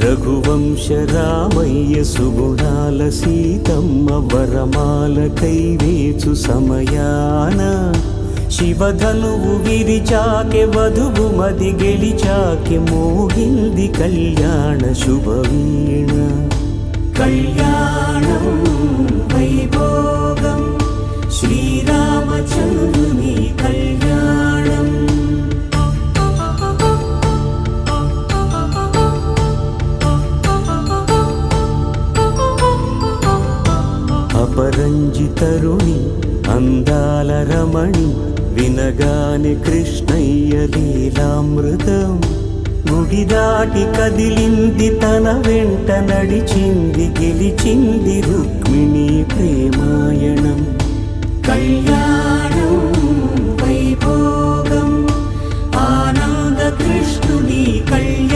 రఘువంశ రామయ్య సుగుణాల సీతమ్మ వరమాల కైవేచు సమయాన శివధనువు విరిచాకె వధువు మది గెలిచాకె మోగింది కళ్యాణ శుభవీణ. కళ్యాణం వైభోగం శ్రీరామచంద్రుని కళ్యాణం. అపరంజి తరుణి అందాల రమణి వినగానే కృష్ణయ్య లీలామృతం. గుడి దాటి కదిలింది తన వెంట నడిచింది గెలిచింది రుక్మిణి ప్రేమాయణం. కళ్యాణం వైభోగం ఆనంద కృష్ణుని కళ్యాణం.